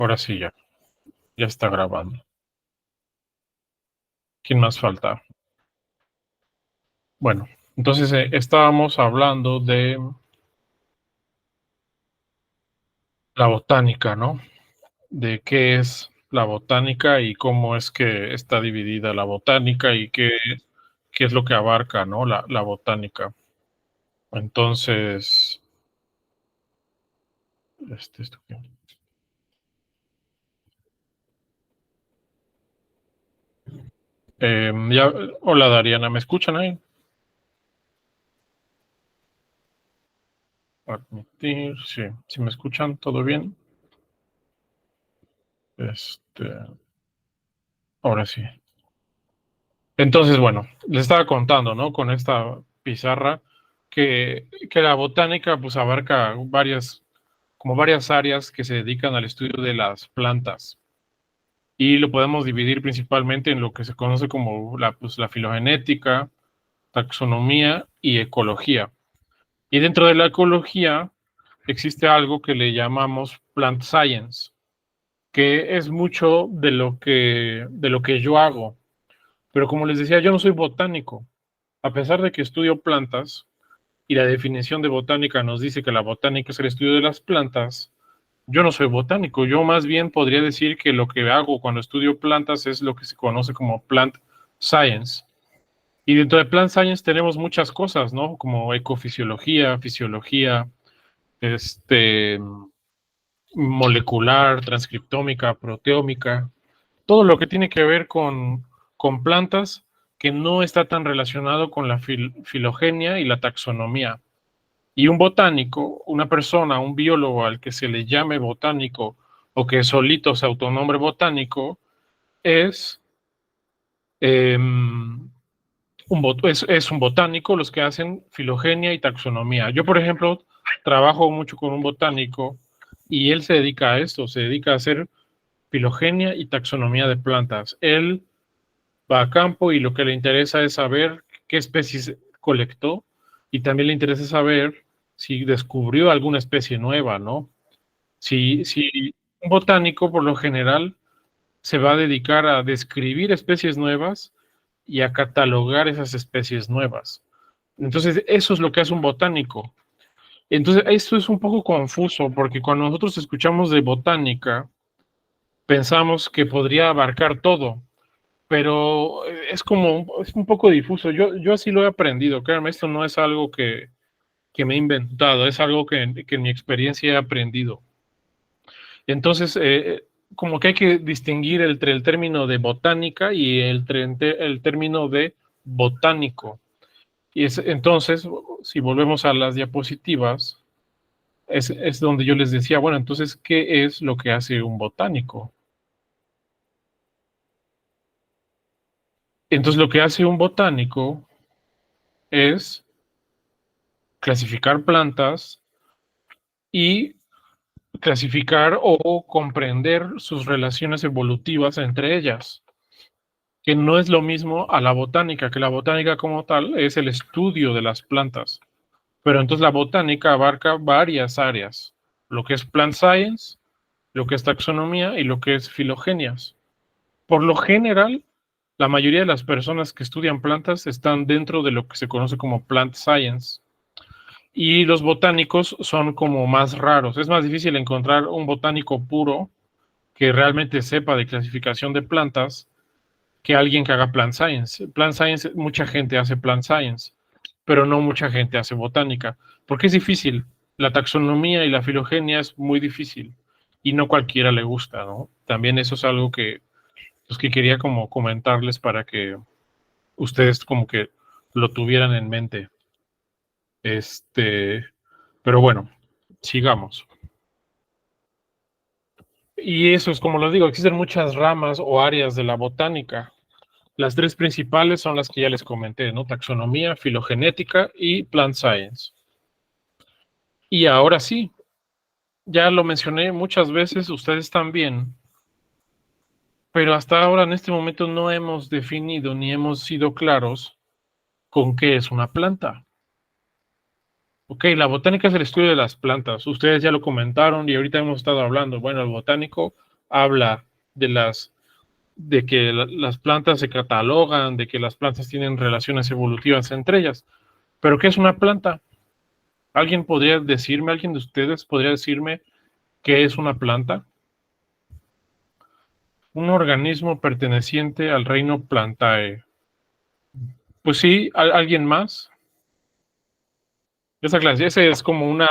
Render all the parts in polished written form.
Ahora sí, ya está grabando. ¿Quién más falta? Bueno, entonces estábamos hablando de la botánica, ¿no? De qué es la botánica y cómo es que está dividida la botánica y qué es lo que abarca, ¿no? La botánica. Entonces, esto qué. Hola Dariana, ¿me escuchan ahí? Admitir, sí, si me escuchan, ¿todo bien? Este, ahora sí. Entonces, bueno, les estaba contando, ¿no? Con esta pizarra que la botánica pues abarca como varias áreas que se dedican al estudio de las plantas. Y lo podemos dividir principalmente en lo que se conoce como la filogenética, taxonomía y ecología. Y dentro de la ecología existe algo que le llamamos plant science, que es mucho de lo que yo hago. Pero como les decía, yo no soy botánico. A pesar de que estudio plantas y la definición de botánica nos dice que la botánica es el estudio de las plantas, yo no soy botánico. Yo más bien podría decir que lo que hago cuando estudio plantas es lo que se conoce como plant science. Y dentro de plant science tenemos muchas cosas, ¿no? Como ecofisiología, fisiología, este, molecular, transcriptómica, proteómica, todo lo que tiene que ver con plantas que no está tan relacionado con la filogenia y la taxonomía. Y un botánico, una persona, un biólogo al que se le llame botánico o que solito se autonombre botánico, es, eh, es un botánico los que hacen filogenia y taxonomía. Yo, por ejemplo, trabajo mucho con un botánico y él se dedica a esto, se dedica a hacer filogenia y taxonomía de plantas. Él va a campo y lo que le interesa es saber qué especies colectó y también le interesa saber si descubrió alguna especie nueva, ¿no? Si un botánico por lo general se va a dedicar a describir especies nuevas y a catalogar esas especies nuevas. Entonces, eso es lo que hace un botánico. Entonces, esto es un poco confuso porque cuando nosotros escuchamos de botánica, pensamos que podría abarcar todo, pero es un poco difuso. Yo así lo he aprendido, créanme, esto no es algo que me he inventado, es algo que en mi experiencia he aprendido. Entonces, como que hay que distinguir entre el término de botánica y el término de botánico. Entonces, si volvemos a las diapositivas, es donde yo les decía, bueno, entonces, ¿qué es lo que hace un botánico? Entonces, lo que hace un botánico es clasificar plantas y clasificar o comprender sus relaciones evolutivas entre ellas, que no es lo mismo a la botánica, que la botánica como tal es el estudio de las plantas. Pero entonces la botánica abarca varias áreas, lo que es plant science, lo que es taxonomía y lo que es filogenias. Por lo general, la mayoría de las personas que estudian plantas están dentro de lo que se conoce como plant science. Y los botánicos son como más raros. Es más difícil encontrar un botánico puro que realmente sepa de clasificación de plantas que alguien que haga plant science. Plant science, mucha gente hace plant science, pero no mucha gente hace botánica, porque es difícil. La taxonomía y la filogenia es muy difícil y no cualquiera le gusta, ¿no? También eso es algo pues, que quería como comentarles para que ustedes como que lo tuvieran en mente. Este, pero bueno, sigamos. Y eso es como lo digo, existen muchas ramas o áreas de la botánica. Las tres principales son las que ya les comenté, ¿no? Taxonomía, filogenética y plant science. Y ahora sí, ya lo mencioné muchas veces, ustedes también, pero hasta ahora en este momento no hemos definido ni hemos sido claros con qué es una planta. Ok, la botánica es el estudio de las plantas. Ustedes ya lo comentaron y ahorita hemos estado hablando. Bueno, el botánico habla de que las plantas se catalogan, de que las plantas tienen relaciones evolutivas entre ellas. ¿Pero qué es una planta? ¿Alguien de ustedes podría decirme qué es una planta? Un organismo perteneciente al reino Plantae. Pues sí, ¿alguien más? Esa es como una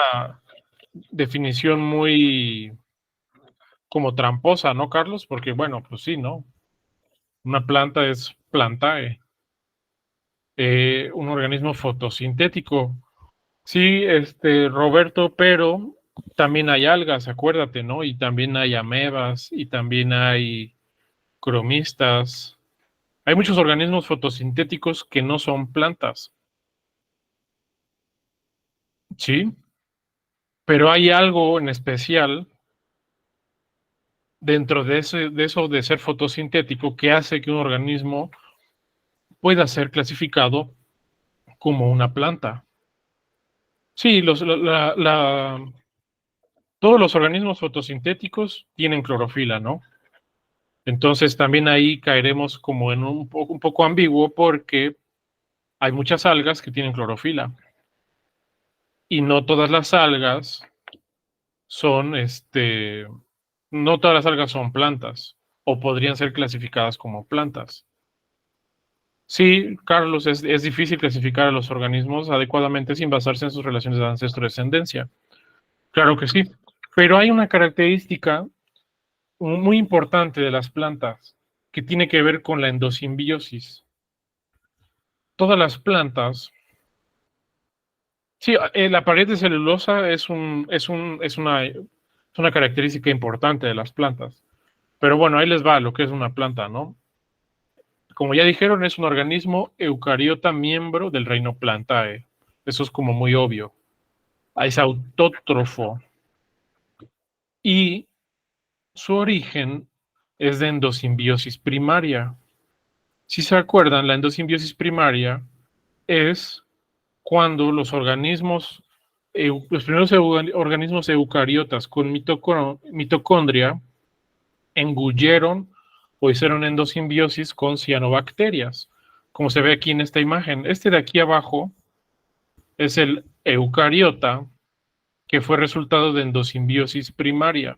definición muy como tramposa, ¿no, Carlos? Porque bueno, pues sí, ¿no? Una planta es Plantae, un organismo fotosintético. Sí, Roberto, pero también hay algas, acuérdate, ¿no? Y también hay amebas, y también hay cromistas. Hay muchos organismos fotosintéticos que no son plantas, ¿sí? Pero hay algo en especial dentro de eso de ser fotosintético que hace que un organismo pueda ser clasificado como una planta. Sí, todos los organismos fotosintéticos tienen clorofila, ¿no? Entonces también ahí caeremos como en un poco ambiguo porque hay muchas algas que tienen clorofila y no todas las algas son, no todas las algas son plantas o podrían ser clasificadas como plantas. Sí, Carlos, es difícil clasificar a los organismos adecuadamente sin basarse en sus relaciones de ancestro-descendencia. Claro que sí, pero hay una característica muy importante de las plantas que tiene que ver con la endosimbiosis. Todas las plantas, sí, la pared de celulosa es una característica importante de las plantas. Pero bueno, ahí les va lo que es una planta, ¿no? Como ya dijeron, es un organismo eucariota miembro del reino Plantae. Eso es como muy obvio. Es autótrofo y su origen es de endosimbiosis primaria. Si se acuerdan, la endosimbiosis primaria es cuando los primeros organismos eucariotas con mitocondria engulleron o hicieron endosimbiosis con cianobacterias, como se ve aquí en esta imagen. Este de aquí abajo es el eucariota que fue resultado de endosimbiosis primaria.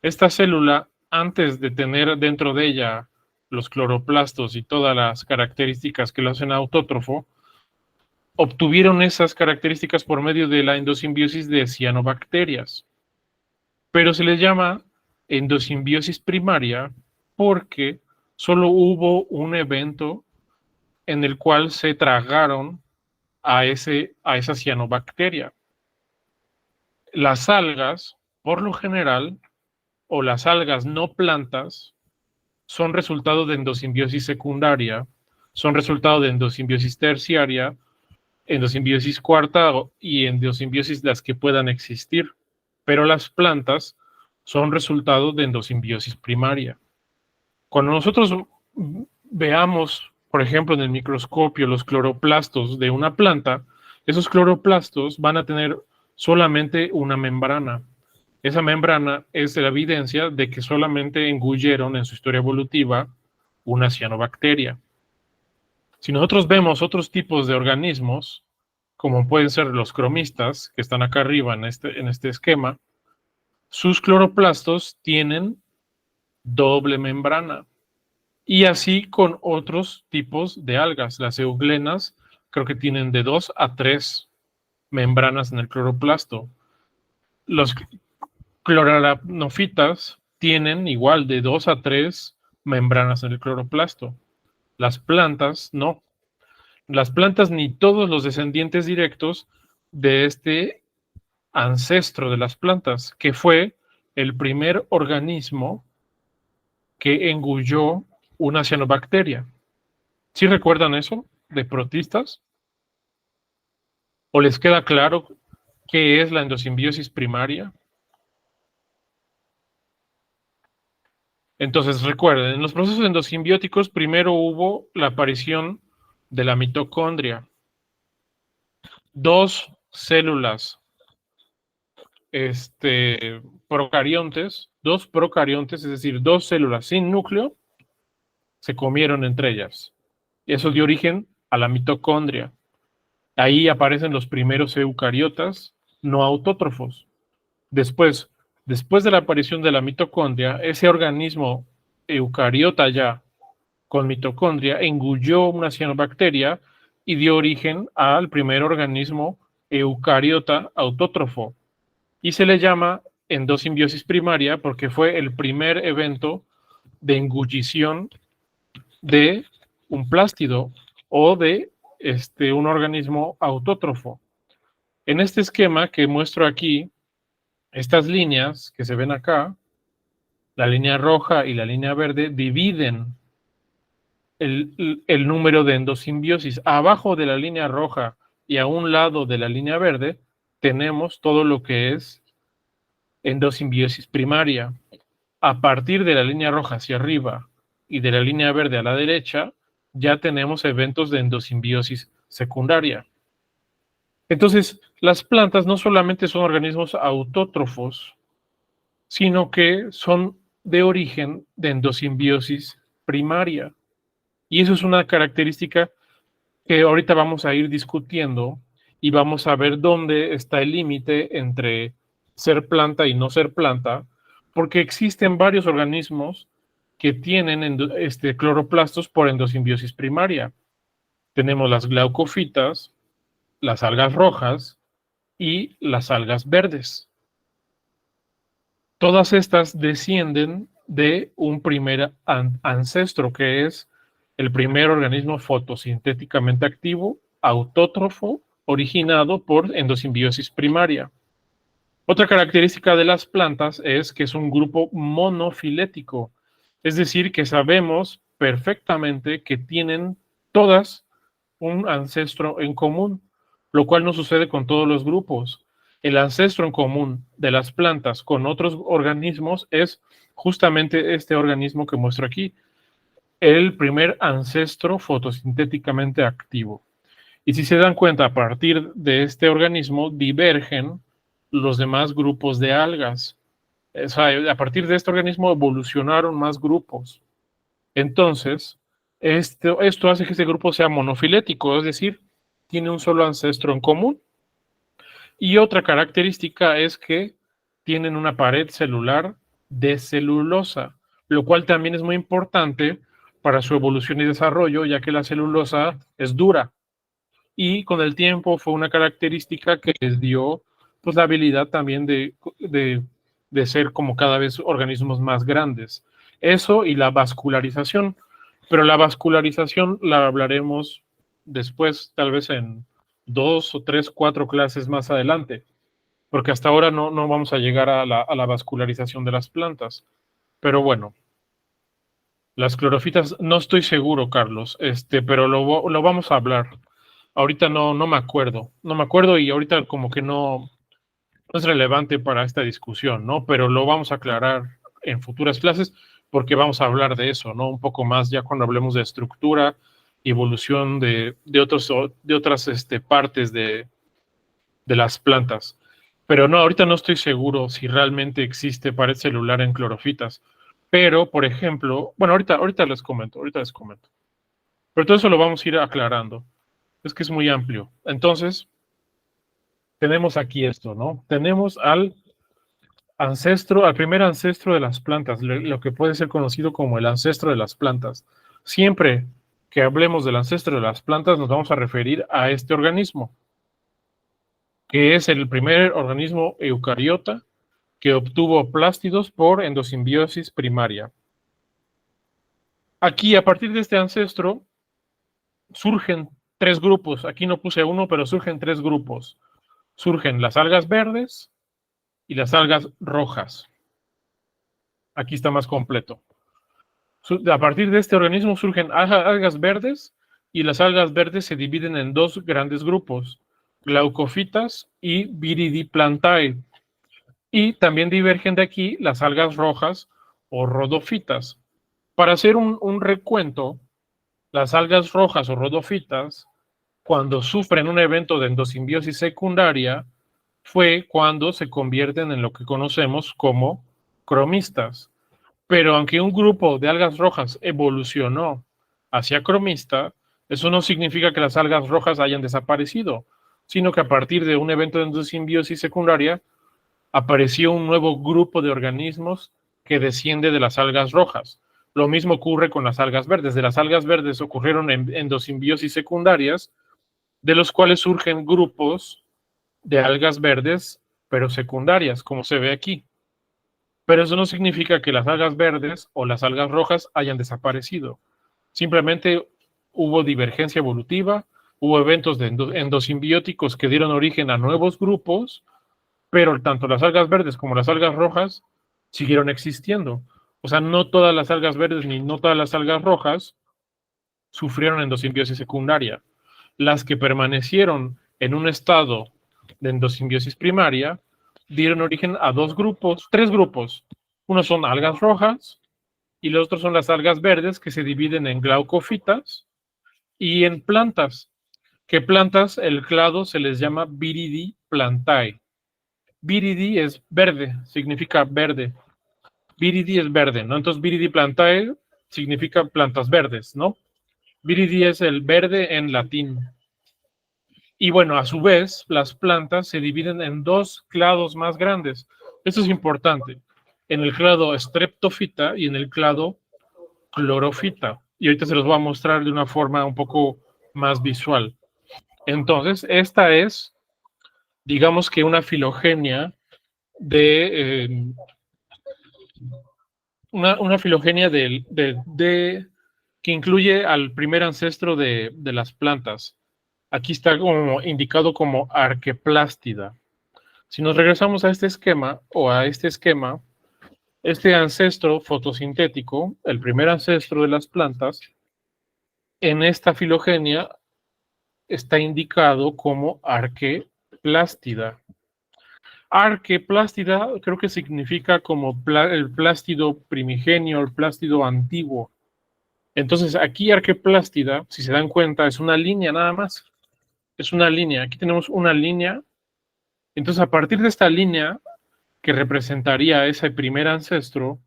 Esta célula, antes de tener dentro de ella los cloroplastos y todas las características que lo hacen autótrofo, obtuvieron esas características por medio de la endosimbiosis de cianobacterias. Pero se les llama endosimbiosis primaria porque solo hubo un evento en el cual se tragaron a esa cianobacteria. Las algas, por lo general, o las algas no plantas, son resultado de endosimbiosis secundaria, son resultado de endosimbiosis terciaria, endosimbiosis cuarta y endosimbiosis las que puedan existir. Pero las plantas son resultado de endosimbiosis primaria. Cuando nosotros veamos, por ejemplo, en el microscopio los cloroplastos de una planta, esos cloroplastos van a tener solamente una membrana. Esa membrana es la evidencia de que solamente engulleron en su historia evolutiva una cianobacteria. Si nosotros vemos otros tipos de organismos, como pueden ser los cromistas, que están acá arriba en este esquema, sus cloroplastos tienen doble membrana. Y así con otros tipos de algas. Las euglenas creo que tienen de 2 a 3 membranas en el cloroplasto. Los cloraracnofitas tienen igual de 2 a 3 membranas en el cloroplasto. Las plantas no. Las plantas ni todos los descendientes directos de este ancestro de las plantas, que fue el primer organismo que engulló una cianobacteria. ¿Sí recuerdan eso de protistas? ¿O les queda claro qué es la endosimbiosis primaria? Entonces, recuerden, en los procesos endosimbióticos primero hubo la aparición de la mitocondria. Dos células procariontes, dos procariontes, es decir, dos células sin núcleo, se comieron entre ellas. Eso dio origen a la mitocondria. Ahí aparecen los primeros eucariotas no autótrofos. Después de la aparición de la mitocondria, ese organismo eucariota ya con mitocondria engulló una cianobacteria y dio origen al primer organismo eucariota autótrofo. Y se le llama endosimbiosis primaria porque fue el primer evento de engullición de un plástido o de un organismo autótrofo. En este esquema que muestro aquí, estas líneas que se ven acá, la línea roja y la línea verde, dividen el número de endosimbiosis. Abajo de la línea roja y a un lado de la línea verde tenemos todo lo que es endosimbiosis primaria. A partir de la línea roja hacia arriba y de la línea verde a la derecha, ya tenemos eventos de endosimbiosis secundaria. Entonces, las plantas no solamente son organismos autótrofos, sino que son de origen de endosimbiosis primaria. Y eso es una característica que ahorita vamos a ir discutiendo y vamos a ver dónde está el límite entre ser planta y no ser planta, porque existen varios organismos que tienen cloroplastos por endosimbiosis primaria. Tenemos las glaucofitas, las algas rojas y las algas verdes. Todas estas descienden de un primer ancestro, que es el primer organismo fotosintéticamente activo, autótrofo, originado por endosimbiosis primaria. Otra característica de las plantas es que es un grupo monofilético, es decir, que sabemos perfectamente que tienen todas un ancestro en común, lo cual no sucede con todos los grupos. El ancestro en común de las plantas con otros organismos es justamente este organismo que muestro aquí, el primer ancestro fotosintéticamente activo. Y si se dan cuenta, a partir de este organismo divergen los demás grupos de algas. O sea, a partir de este organismo evolucionaron más grupos. Entonces, esto hace que este grupo sea monofilético, es decir, tiene un solo ancestro en común. Y otra característica es que tienen una pared celular de celulosa, lo cual también es muy importante para su evolución y desarrollo, ya que la celulosa es dura. Y con el tiempo fue una característica que les dio pues, la habilidad también de ser como cada vez organismos más grandes. Eso y la vascularización. Pero la vascularización la hablaremos después, tal vez en 2 o 3, 4 clases más adelante, porque hasta ahora no vamos a llegar a la vascularización de las plantas. Pero bueno, las clorofitas, no estoy seguro, Carlos, pero lo vamos a hablar. Ahorita no me acuerdo y ahorita como que no es relevante para esta discusión, ¿no? Pero lo vamos a aclarar en futuras clases porque vamos a hablar de eso, ¿no? Un poco más ya cuando hablemos de estructura, evolución de otras partes de las plantas. Pero no, ahorita no estoy seguro si realmente existe pared celular en clorofitas. Pero, por ejemplo, bueno, ahorita les comento. Pero todo eso lo vamos a ir aclarando. Es que es muy amplio. Entonces, tenemos aquí esto, ¿no? Tenemos al primer ancestro de las plantas, lo que puede ser conocido como el ancestro de las plantas. Siempre que hablemos del ancestro de las plantas, nos vamos a referir a este organismo, que es el primer organismo eucariota que obtuvo plástidos por endosimbiosis primaria. Aquí, a partir de este ancestro, surgen 3 grupos. Aquí no puse uno, pero surgen 3 grupos. Surgen las algas verdes y las algas rojas. Aquí está más completo. A partir de este organismo surgen algas verdes y las algas verdes se dividen en 2 grandes grupos, glaucofitas y viridiplantae. Y también divergen de aquí las algas rojas o rhodofitas. Para hacer un recuento, las algas rojas o rhodofitas, cuando sufren un evento de endosimbiosis secundaria, fue cuando se convierten en lo que conocemos como cromistas. Pero aunque un grupo de algas rojas evolucionó hacia cromista, eso no significa que las algas rojas hayan desaparecido, sino que a partir de un evento de endosimbiosis secundaria apareció un nuevo grupo de organismos que desciende de las algas rojas. Lo mismo ocurre con las algas verdes. De las algas verdes ocurrieron endosimbiosis secundarias, de los cuales surgen grupos de algas verdes, pero secundarias, como se ve aquí. Pero eso no significa que las algas verdes o las algas rojas hayan desaparecido. Simplemente hubo divergencia evolutiva, hubo eventos de endosimbióticos que dieron origen a nuevos grupos, pero tanto las algas verdes como las algas rojas siguieron existiendo. O sea, no todas las algas verdes ni no todas las algas rojas sufrieron endosimbiosis secundaria. Las que permanecieron en un estado de endosimbiosis primaria dieron origen a tres grupos. Uno son algas rojas y los otros son las algas verdes, que se dividen en glaucofitas y en plantas. Que plantas, el clado se les llama Viridi plantae. Viridi es verde, significa verde. Viridi es verde, ¿no? Entonces Viridi plantae significa plantas verdes, ¿no? Viridi es el verde en latín. Y bueno, a su vez, las plantas se dividen en dos clados más grandes. Eso es importante. En el clado Streptophyta y en el clado Chlorophyta. Y ahorita se los voy a mostrar de una forma un poco más visual. Entonces, esta es, digamos que una filogenia de... una filogenia que incluye al primer ancestro de las plantas. Aquí está como indicado como Arqueplástida. Si nos regresamos a este esquema, este ancestro fotosintético, el primer ancestro de las plantas, en esta filogenia está indicado como Arqueplástida. Arqueplástida creo que significa como el plástido primigenio, el plástido antiguo. Entonces aquí Arqueplástida, si se dan cuenta, es una línea nada más. Es una línea. Aquí tenemos una línea. Entonces, a partir de esta línea que representaría ese primer ancestro,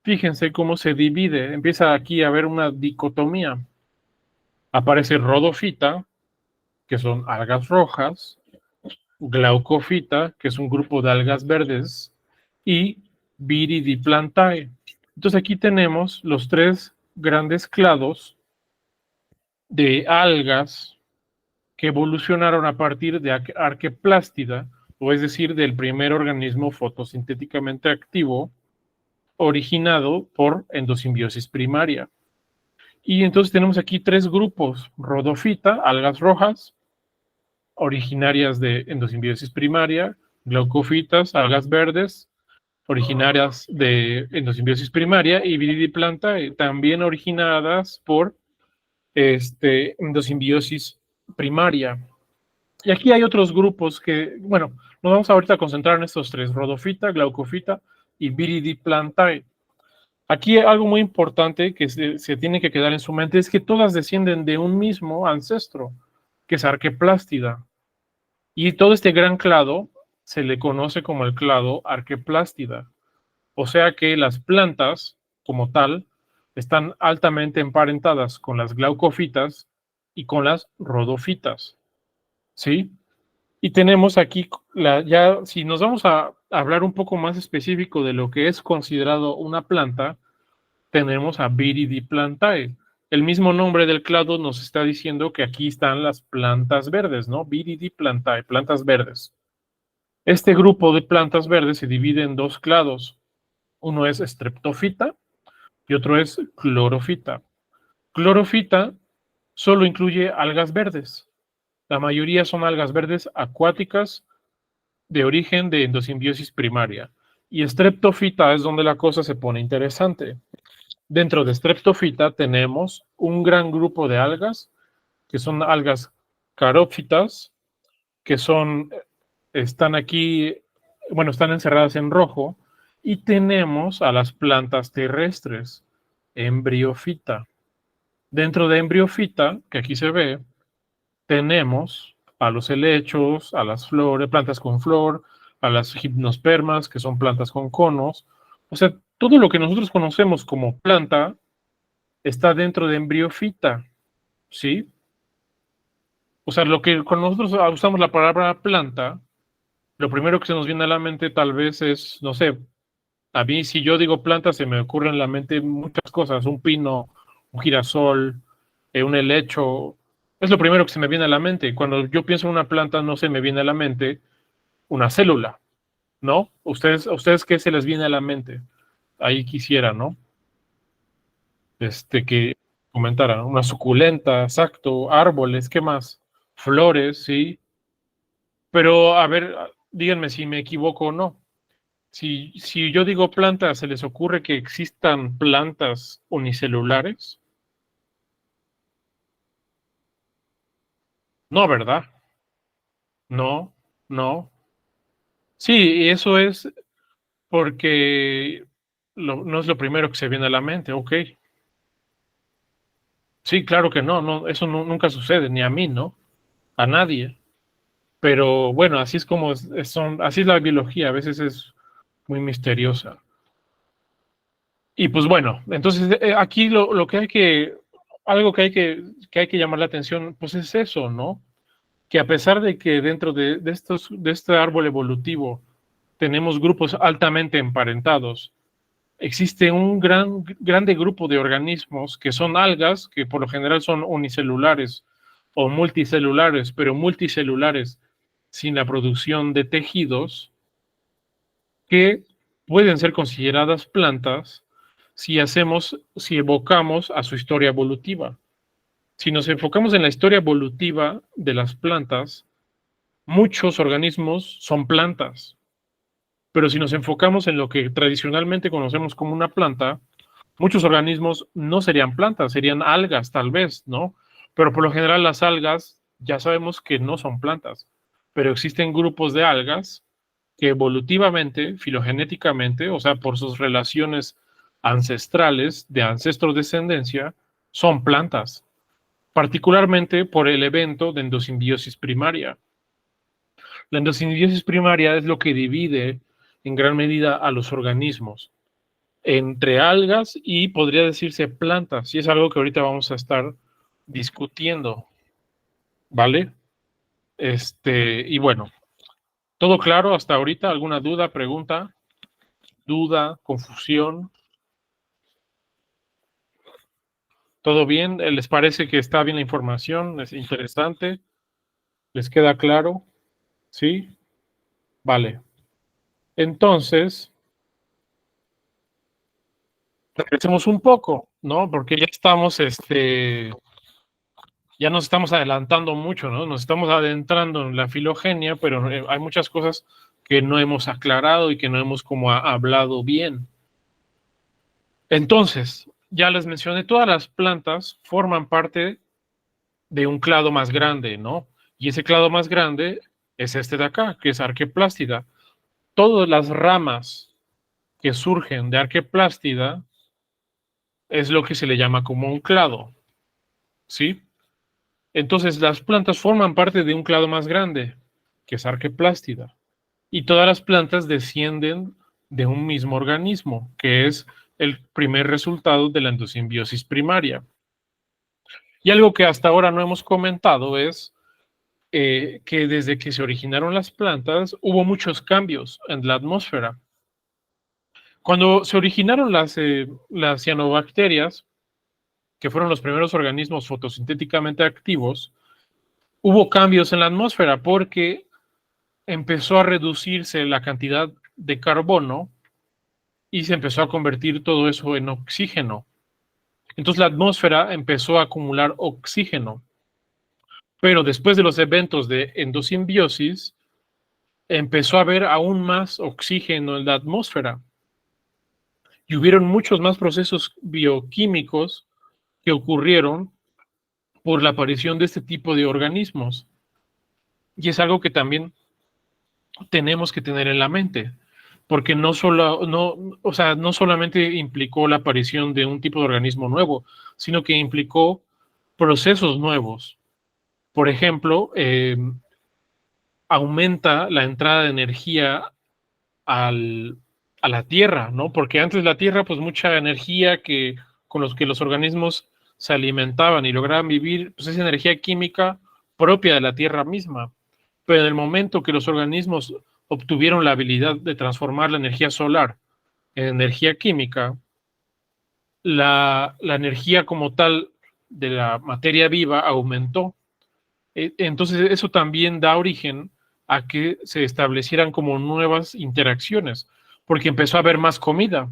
fíjense cómo se divide. Empieza aquí a haber una dicotomía. Aparece Rhodophyta, que son algas rojas, Glaucophyta, que es un grupo de algas verdes, y Viridiplantae. Entonces aquí tenemos los tres grandes clados de algas que evolucionaron a partir de Arqueplástida, o es decir, del primer organismo fotosintéticamente activo originado por endosimbiosis primaria. Y entonces tenemos aquí tres grupos: Rhodophyta, algas rojas, originarias de endosimbiosis primaria; Glaucofitas, algas verdes, originarias de endosimbiosis primaria; y Viridiplantae, también originadas por endosimbiosis primaria. Y aquí hay otros grupos que, bueno, nos vamos ahorita a concentrar en estos tres: Rhodophyta, Glaucophyta y Viridiplantae. Aquí algo muy importante que se tiene que quedar en su mente es que todas descienden de un mismo ancestro, que es Arqueplástida. Y todo este gran clado se le conoce como el clado Arqueplástida. O sea que las plantas, como tal, están altamente emparentadas con las glaucofitas y con las rhodofitas. ¿Sí? Y tenemos aquí, ya si nos vamos a hablar un poco más específico de lo que es considerado una planta, tenemos a Viridiplantae. El mismo nombre del clado nos está diciendo que aquí están las plantas verdes, ¿no? Viridiplantae, plantas verdes. Este grupo de plantas verdes se divide en dos clados. Uno es Streptophyta y otro es Chlorophyta. Chlorophyta solo incluye algas verdes. La mayoría son algas verdes acuáticas de origen de endosimbiosis primaria. Y Streptophyta es donde la cosa se pone interesante. Dentro de Streptophyta tenemos un gran grupo de algas, que son algas carópfitas, que están aquí, bueno, están encerradas en rojo, y tenemos a las plantas terrestres, embriofita. Dentro de embriofita, que aquí se ve, tenemos a los helechos, a las flores, plantas con flor, a las gimnospermas, que son plantas con conos, O sea, todo lo que nosotros conocemos como planta está dentro de embriofita, ¿sí? O sea, lo que cuando nosotros usamos la palabra planta, lo primero que se nos viene a la mente tal vez es, no sé, a mí si yo digo planta se me ocurren en la mente muchas cosas, un pino, un girasol, un helecho, es lo primero que se me viene a la mente. Cuando yo pienso en una planta no se me viene a la mente una célula, ¿no? ¿Ustedes qué se les viene a la mente? Ahí quisiera, ¿no? Que comentaran, una suculenta, exacto, árboles, ¿qué más? Flores, sí. Pero, a ver, díganme si me equivoco o no. Si yo digo plantas, ¿se les ocurre que existan plantas unicelulares? No, ¿verdad? No, no. Sí, y eso es porque no es lo primero que se viene a la mente, ok. Sí, claro que no, no, eso nunca sucede, ni a mí, ¿no? A nadie. Pero bueno, así es como así es la biología, a veces es muy misteriosa. Y pues bueno, entonces aquí lo que hay algo que hay que llamar la atención, pues es eso, ¿no? Que a pesar de que dentro de este árbol evolutivo tenemos grupos altamente emparentados, existe un grande grupo de organismos que son algas, que por lo general son unicelulares o multicelulares, pero multicelulares sin la producción de tejidos, que pueden ser consideradas plantas si evocamos a su historia evolutiva. Si nos enfocamos en la historia evolutiva de las plantas, muchos organismos son plantas, pero si nos enfocamos en lo que tradicionalmente conocemos como una planta, muchos organismos no serían plantas, serían algas tal vez, ¿no? Pero por lo general las algas ya sabemos que no son plantas, pero existen grupos de algas que evolutivamente, filogenéticamente, o sea, por sus relaciones ancestrales de ancestro-descendencia, son plantas, particularmente por el evento de endosimbiosis primaria. La endosimbiosis primaria es lo que divide en gran medida a los organismos entre algas y podría decirse plantas, y es algo que ahorita vamos a estar discutiendo, ¿vale? Y bueno, ¿todo claro hasta ahorita? ¿Alguna duda, pregunta, duda, confusión? ¿Todo bien? ¿Les parece que está bien la información? ¿Es interesante? ¿Les queda claro? ¿Sí? Vale. Entonces, regresemos un poco, ¿no? Porque ya estamos, ya nos estamos adelantando mucho, ¿no? Nos estamos adentrando en la filogenia, pero hay muchas cosas que no hemos aclarado y que no hemos como hablado bien. Entonces, ya les mencioné, todas las plantas forman parte de un clado más grande, ¿no? Y ese clado más grande es este de acá, que es Arqueplástida. Todas las ramas que surgen de Arqueplástida es lo que se le llama como un clado, ¿sí? Entonces, las plantas forman parte de un clado más grande, que es Arqueplástida. Y todas las plantas descienden de un mismo organismo, que es el primer resultado de la endosimbiosis primaria. Y algo que hasta ahora no hemos comentado es que desde que se originaron las plantas hubo muchos cambios en la atmósfera. Cuando se originaron las cianobacterias, que fueron los primeros organismos fotosintéticamente activos, hubo cambios en la atmósfera porque empezó a reducirse la cantidad de carbono y se empezó a convertir todo eso en oxígeno. Entonces la atmósfera empezó a acumular oxígeno. Pero después de los eventos de endosimbiosis, empezó a haber aún más oxígeno en la atmósfera. Y hubieron muchos más procesos bioquímicos que ocurrieron por la aparición de este tipo de organismos. Y es algo que también tenemos que tener en la mente, porque o sea, no solamente implicó la aparición de un tipo de organismo nuevo, sino que implicó procesos nuevos. Por ejemplo, aumenta la entrada de energía al, a la Tierra, ¿no? Porque antes la Tierra, pues mucha energía con los que los organismos se alimentaban y lograban vivir, pues es energía química propia de la Tierra misma. Pero en el momento que los organismos obtuvieron la habilidad de transformar la energía solar en energía química, la energía como tal de la materia viva aumentó. Entonces eso también da origen a que se establecieran como nuevas interacciones, porque empezó a haber más comida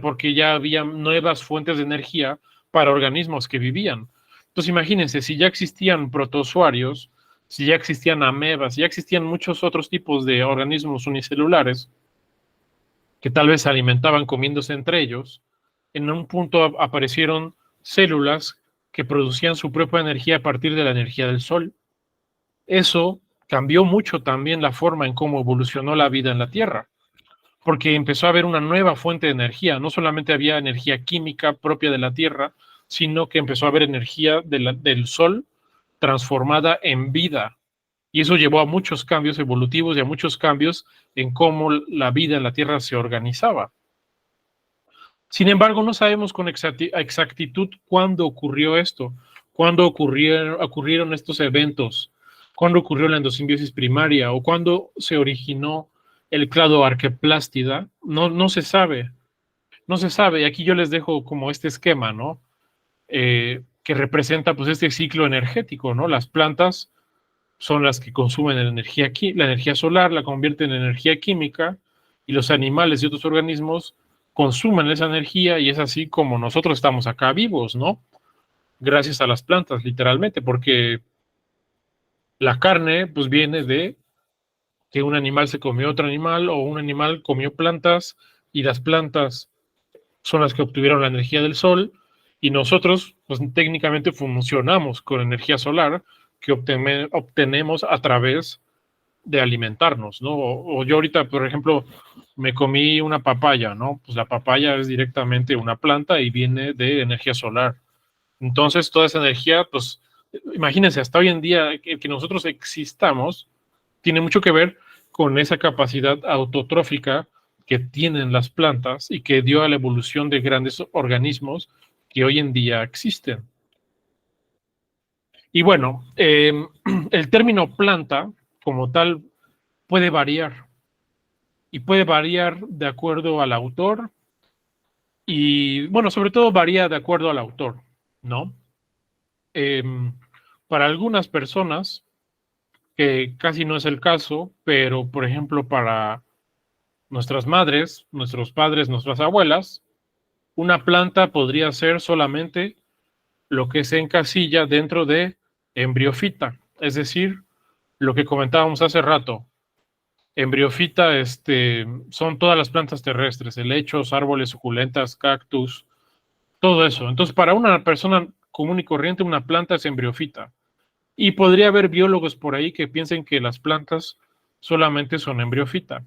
porque ya había nuevas fuentes de energía para organismos que vivían. Entonces imagínense, si ya existían protozoarios, si ya existían amebas, si ya existían muchos otros tipos de organismos unicelulares que tal vez se alimentaban comiéndose entre ellos, en un punto aparecieron células que producían su propia energía a partir de la energía del sol. Eso cambió mucho también la forma en cómo evolucionó la vida en la Tierra, porque empezó a haber una nueva fuente de energía. No solamente había energía química propia de la Tierra, sino que empezó a haber energía del sol transformada en vida. Y eso llevó a muchos cambios evolutivos y a muchos cambios en cómo la vida en la Tierra se organizaba. Sin embargo, no sabemos con exactitud cuándo ocurrió esto, cuándo ocurrieron estos eventos, cuándo ocurrió la endosimbiosis primaria o cuándo se originó el clado arqueplástida. No se sabe, no se sabe. Y aquí yo les dejo como este esquema, ¿no? Que representa pues este ciclo energético, ¿no? Las plantas son las que consumen la energía solar, la convierten en energía química, y los animales y otros organismos consumen esa energía, y es así como nosotros estamos acá vivos, ¿no? Gracias a las plantas, literalmente, porque la carne pues viene de que un animal se comió otro animal o un animal comió plantas, y las plantas son las que obtuvieron la energía del sol, y nosotros pues técnicamente funcionamos con energía solar que obtenemos a través de alimentarnos, ¿no? O yo ahorita, por ejemplo, me comí una papaya, ¿no? Pues la papaya es directamente una planta y viene de energía solar. Entonces, toda esa energía, pues, imagínense, hasta hoy en día, que nosotros existamos, tiene mucho que ver con esa capacidad autotrófica que tienen las plantas y que dio a la evolución de grandes organismos que hoy en día existen. Y bueno, el término planta, como tal, puede variar, y puede variar de acuerdo al autor y, bueno, sobre todo varía de acuerdo al autor, ¿no? Eh, para algunas personas, que casi no es el caso, pero por ejemplo para nuestras madres, nuestros padres, nuestras abuelas, una planta podría ser solamente lo que se encasilla dentro de embriofita, es decir, lo que comentábamos hace rato. Embriofita, son todas las plantas terrestres, helechos, árboles, suculentas, cactus, todo eso. Entonces, para una persona común y corriente, una planta es embriofita. Y podría haber biólogos por ahí que piensen que las plantas solamente son embriofita.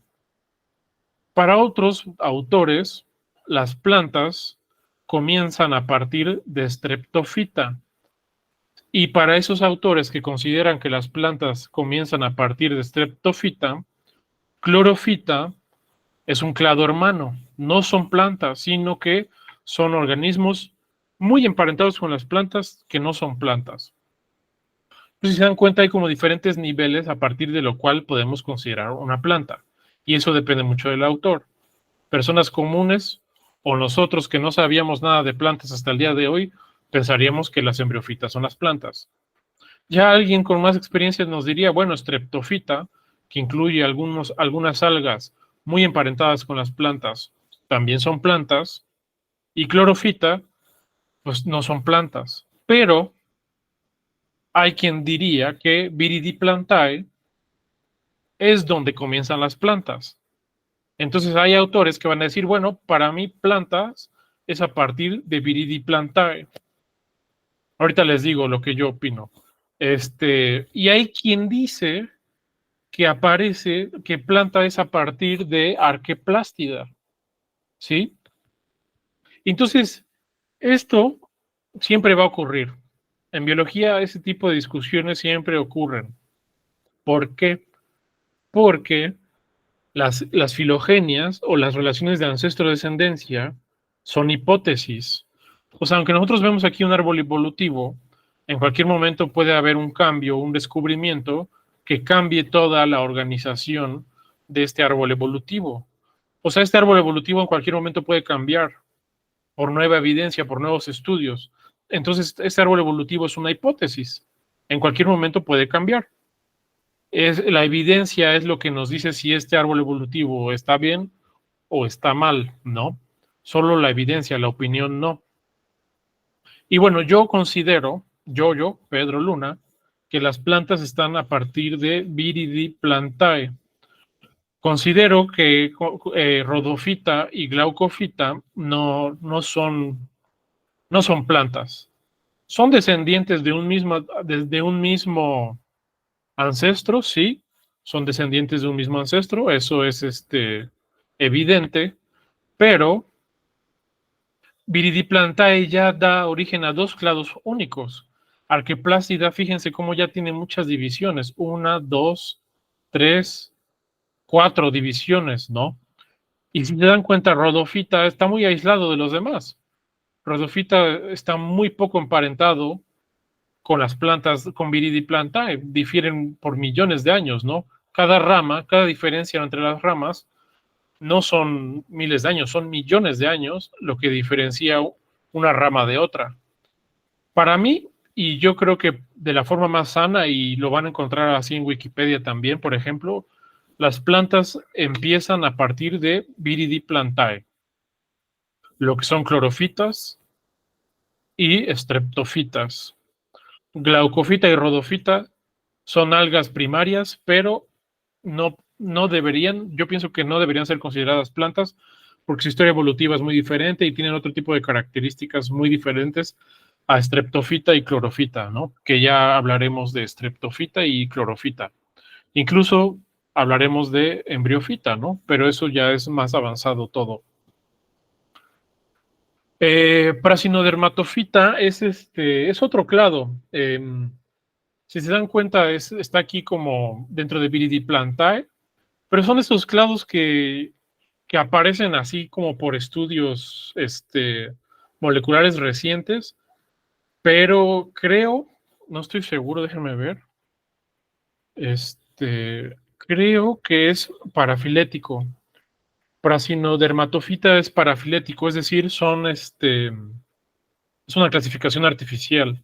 Para otros autores, las plantas comienzan a partir de streptofita. Y para esos autores que consideran que las plantas comienzan a partir de streptofita, clorofita es un clado hermano. No son plantas, sino que son organismos muy emparentados con las plantas que no son plantas. Pues, si se dan cuenta, hay como diferentes niveles a partir de lo cual podemos considerar una planta. Y eso depende mucho del autor. Personas comunes o nosotros que no sabíamos nada de plantas hasta el día de hoy, pensaríamos que las embriofitas son las plantas. Ya alguien con más experiencia nos diría, bueno, streptofita, que incluye algunas algas muy emparentadas con las plantas, también son plantas, y clorofita, pues no son plantas. Pero hay quien diría que Viridiplantae es donde comienzan las plantas. Entonces hay autores que van a decir, bueno, para mí plantas es a partir de Viridiplantae. Ahorita les digo lo que yo opino. Y hay quien dice que planta es a partir de Arqueplástida, ¿sí? Entonces, esto siempre va a ocurrir. En biología ese tipo de discusiones siempre ocurren. ¿Por qué? Porque Las filogenias o las relaciones de ancestro-descendencia son hipótesis. O sea, aunque nosotros vemos aquí un árbol evolutivo, en cualquier momento puede haber un cambio, un descubrimiento que cambie toda la organización de este árbol evolutivo. O sea, este árbol evolutivo en cualquier momento puede cambiar por nueva evidencia, por nuevos estudios. Entonces, este árbol evolutivo es una hipótesis. En cualquier momento puede cambiar. La evidencia es lo que nos dice si este árbol evolutivo está bien o está mal, ¿no? Solo la evidencia, la opinión no. Y bueno, yo considero, Pedro Luna, que las plantas están a partir de Viridiplantae. Considero que Rhodophyta y Glaucophyta no son plantas. Son descendientes de un mismo ancestro, sí, son descendientes de un mismo ancestro, eso es evidente, pero Viridiplantae ya da origen a dos clados únicos. Arqueplácida, fíjense cómo ya tiene muchas divisiones, 1, 2, 3, 4 divisiones, ¿no? Y si se dan cuenta, Rhodophyta está muy aislado de los demás. Rhodophyta está muy poco emparentado con las plantas, con Viridiplantae, difieren por millones de años, ¿no? Cada rama, cada diferencia entre las ramas no son miles de años, son millones de años lo que diferencia una rama de otra. Para mí, y yo creo que de la forma más sana, y lo van a encontrar así en Wikipedia también, por ejemplo, las plantas empiezan a partir de Viridiplantae, lo que son clorofitas y streptofitas. Glaucofita y Rhodophyta son algas primarias, pero no deberían, yo pienso que no deberían ser consideradas plantas porque su historia evolutiva es muy diferente y tienen otro tipo de características muy diferentes a streptofita y clorofita, ¿no? Que ya hablaremos de streptofita y clorofita. Incluso hablaremos de embriofita, ¿no? Pero eso ya es más avanzado todo. Prasinodermatofita es otro clado. Si se dan cuenta, está aquí como dentro de Viridiplantae, pero son esos clados que aparecen así como por estudios moleculares recientes, pero creo, no estoy seguro, déjenme ver, creo que es parafilético. Prasinodermatofita es parafilético, es decir, es una clasificación artificial.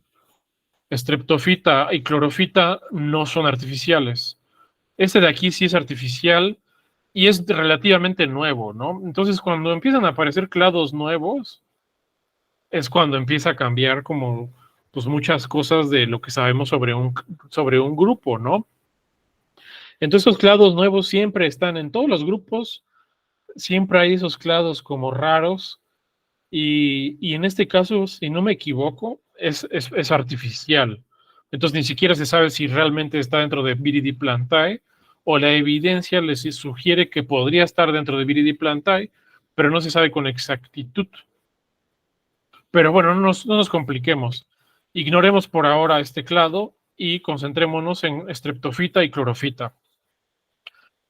Streptofita y clorofita no son artificiales. Este de aquí sí es artificial y es relativamente nuevo, ¿no? Entonces, cuando empiezan a aparecer clados nuevos, es cuando empieza a cambiar como pues muchas cosas de lo que sabemos sobre un grupo, ¿no? Entonces, los clados nuevos siempre están en todos los grupos, siempre hay esos clados como raros, y en este caso, si no me equivoco, es artificial. Entonces, ni siquiera se sabe si realmente está dentro de Viridiplantae o la evidencia les sugiere que podría estar dentro de Viridiplantae, pero no se sabe con exactitud. Pero bueno, no nos compliquemos. Ignoremos por ahora este clado y concentrémonos en streptofita y clorofita.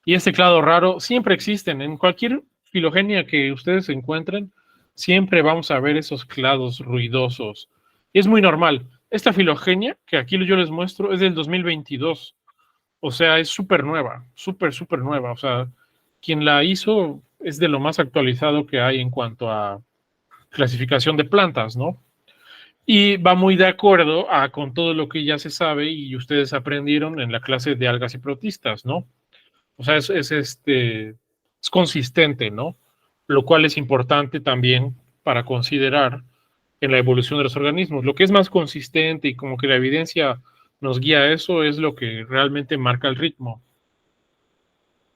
Y este clado raro siempre existen. En cualquier filogenia que ustedes encuentren, siempre vamos a ver esos clados ruidosos. Y es muy normal. Esta filogenia, que aquí yo les muestro, es del 2022. O sea, es súper nueva, súper nueva. O sea, quien la hizo es de lo más actualizado que hay en cuanto a clasificación de plantas, ¿no? Y va muy de acuerdo con todo lo que ya se sabe y ustedes aprendieron en la clase de algas y protistas, ¿no? O sea, es consistente, ¿no? Lo cual es importante también para considerar en la evolución de los organismos. Lo que es más consistente y como que la evidencia nos guía a eso es lo que realmente marca el ritmo.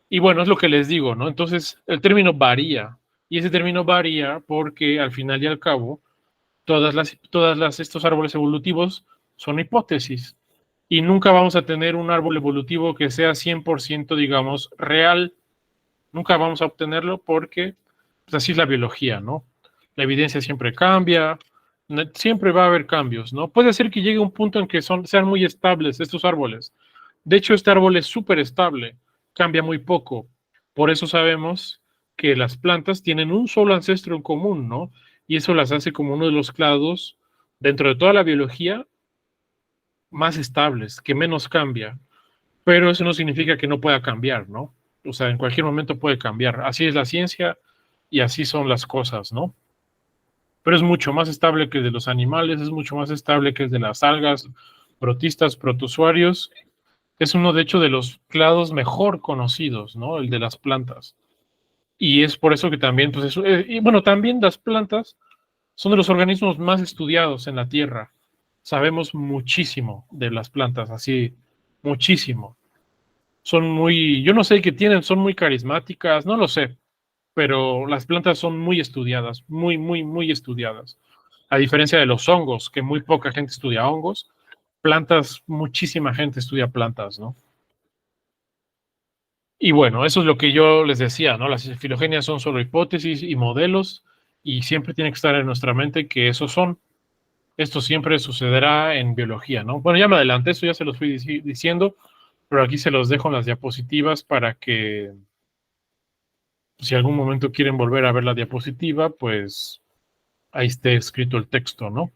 Y bueno, es lo que les digo, ¿no? Entonces, el término varía. Y ese término varía porque al final y al cabo, estos árboles evolutivos son hipótesis. Y nunca vamos a tener un árbol evolutivo que sea 100%, digamos, real. Nunca vamos a obtenerlo porque pues, así es la biología, ¿no? La evidencia siempre cambia, siempre va a haber cambios, ¿no? Puede ser que llegue un punto en que sean muy estables estos árboles. De hecho, este árbol es súper estable, cambia muy poco. Por eso sabemos que las plantas tienen un solo ancestro en común, ¿no? Y eso las hace como uno de los clados dentro de toda la biología más estables, que menos cambia. Pero eso no significa que no pueda cambiar, ¿no? O sea, en cualquier momento puede cambiar. Así es la ciencia y así son las cosas, ¿no? Pero es mucho más estable que el de los animales, es mucho más estable que el de las algas, protistas, protozoarios. Es uno, de hecho, de los clados mejor conocidos, ¿no? El de las plantas. Y es por eso que también, pues eso, y bueno, también las plantas son de los organismos más estudiados en la Tierra. Sabemos muchísimo de las plantas, así, muchísimo. Son muy, yo no sé qué tienen, son muy carismáticas, no lo sé, pero las plantas son muy estudiadas, muy, muy, muy estudiadas. A diferencia de los hongos, que muy poca gente estudia hongos, plantas, muchísima gente estudia plantas, ¿no? Y bueno, eso es lo que yo les decía, ¿no? Las filogenias son solo hipótesis y modelos, y siempre tiene que estar en nuestra mente que esos son. Esto siempre sucederá en biología, ¿no? Bueno, ya me adelanté, eso ya se los fui diciendo, pero aquí se los dejo en las diapositivas para que si algún momento quieren volver a ver la diapositiva, pues ahí esté escrito el texto, ¿no?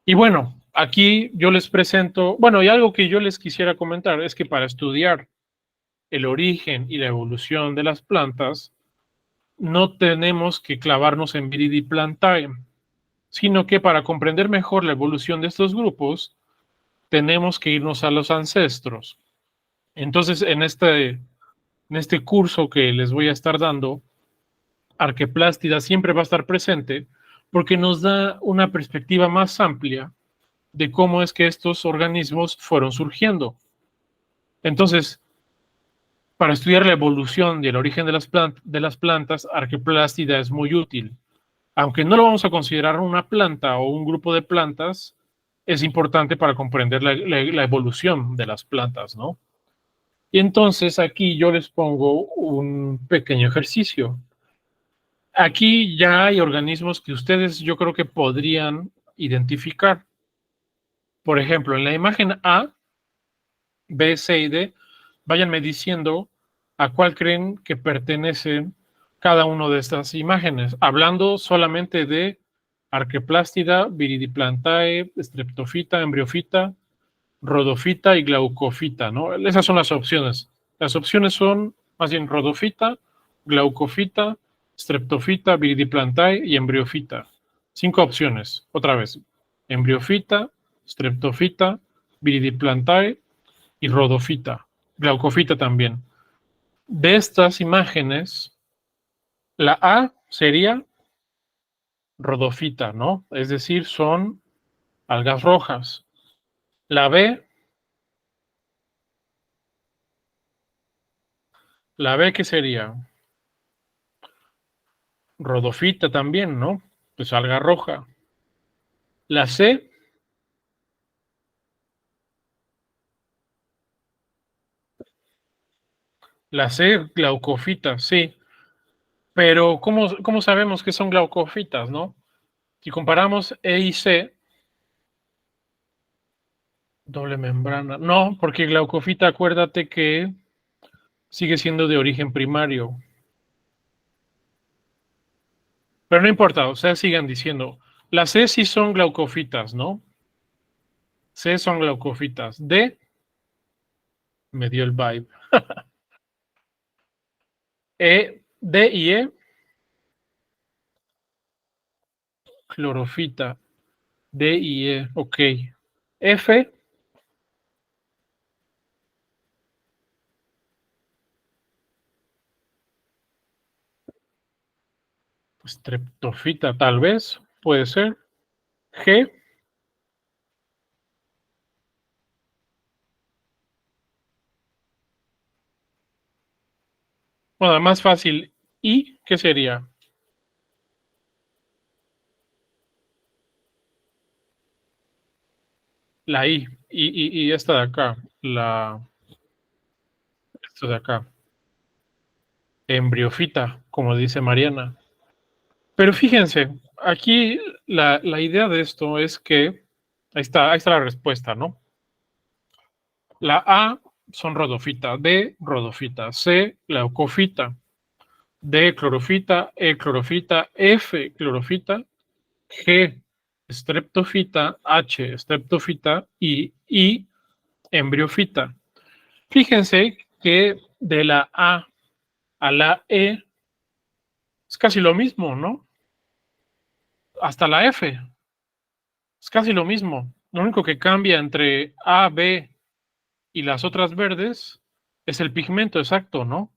Y bueno, aquí yo les presento, bueno, y algo que yo les quisiera comentar es que para estudiar el origen y la evolución de las plantas, no tenemos que clavarnos en Viridiplantae, sino que para comprender mejor la evolución de estos grupos, tenemos que irnos a los ancestros. Entonces, en este curso que les voy a estar dando, Arqueplástida siempre va a estar presente porque nos da una perspectiva más amplia de cómo es que estos organismos fueron surgiendo. Entonces, para estudiar la evolución y el origen de las plantas, Arqueplástida es muy útil. Aunque no lo vamos a considerar una planta o un grupo de plantas, es importante para comprender la evolución de las plantas, ¿no? Y entonces aquí yo les pongo un pequeño ejercicio. Aquí ya hay organismos que ustedes yo creo que podrían identificar. Por ejemplo, en la imagen A, B, C y D, váyanme diciendo a cuál creen que pertenecen cada una de estas imágenes, hablando solamente de Arqueplástida, Viridiplantae, Streptofita, Embriofita, Rodofita y Glaucofita, ¿no? Esas son las opciones. Las opciones son más bien Rodofita, Glaucofita, Streptofita, Viridiplantae y Embriofita. 5 opciones. Otra vez. Embriofita, Streptofita, Viridiplantae y Rodofita. Glaucofita también. De estas imágenes, la A sería Rodofita, ¿no? Es decir, son algas rojas. La B, ¿qué sería? Rodofita también, ¿no? Pues alga roja. La C, glaucofita, sí. Pero ¿cómo sabemos que son glaucofitas, no? Si comparamos E y C, doble membrana. No, porque glaucofita, acuérdate que sigue siendo de origen primario. Pero no importa, o sea, sigan diciendo. Las C sí son glaucofitas, ¿no? C son glaucofitas. D, me dio el vibe. D y E, clorofita. D y E, ok. F, streptofita, tal vez, puede ser. G, bueno, más fácil. I, ¿qué sería? La I. Y esta de acá. Esta de acá. Embriofita, como dice Mariana. Pero fíjense, aquí la idea de esto es que, ahí está la respuesta, ¿no? La A son rodofita, B, rodofita, C, glaucofita, D, clorofita, E, clorofita, F, clorofita, G, streptofita, H, streptofita y I, embriofita. Fíjense que de la A a la E es casi lo mismo, ¿no? Hasta la F es casi lo mismo. Lo único que cambia entre A, B y las otras verdes es el pigmento exacto, ¿no?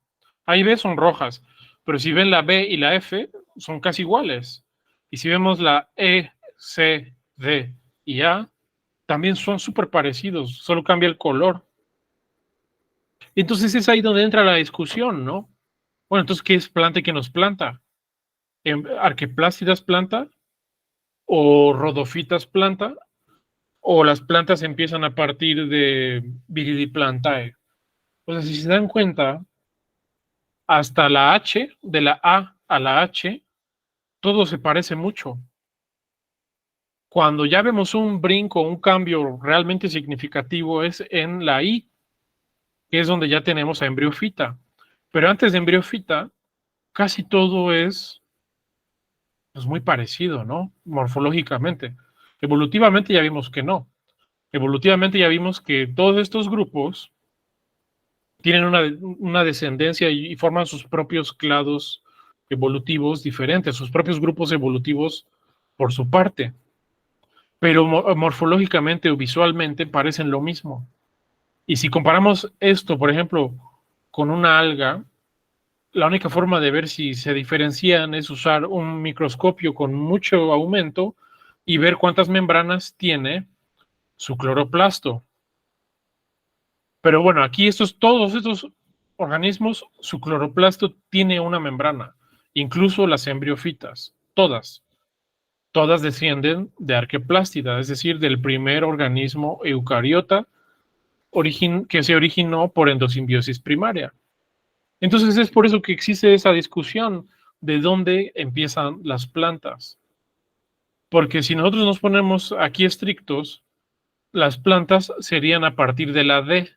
A y B son rojas, pero si ven la B y la F son casi iguales. Y si vemos la E, C, D y A, también son súper parecidos, solo cambia el color. Entonces es ahí donde entra la discusión, ¿no? Bueno, entonces, ¿qué es planta y qué no es planta? ¿Arqueplástidas planta? ¿O rodofitas planta? ¿O las plantas empiezan a partir de Viridiplantae? O sea, si se dan cuenta, hasta la H, de la A a la H, todo se parece mucho. Cuando ya vemos un brinco, un cambio realmente significativo es en la I, que es donde ya tenemos a embriofita. Pero antes de embriofita, casi todo es pues, muy parecido, ¿no? Morfológicamente. Evolutivamente ya vimos que no. Evolutivamente ya vimos que todos estos grupos tienen una descendencia y forman sus propios clados evolutivos diferentes, sus propios grupos evolutivos por su parte. Pero morfológicamente o visualmente parecen lo mismo. Y si comparamos esto, por ejemplo, con una alga, la única forma de ver si se diferencian es usar un microscopio con mucho aumento y ver cuántas membranas tiene su cloroplasto. Pero bueno, aquí todos estos organismos, su cloroplasto tiene una membrana, incluso las embriofitas, todas descienden de Arqueplástida, es decir, del primer organismo eucariota que se originó por endosimbiosis primaria. Entonces es por eso que existe esa discusión de dónde empiezan las plantas. Porque si nosotros nos ponemos aquí estrictos, las plantas serían a partir de la D.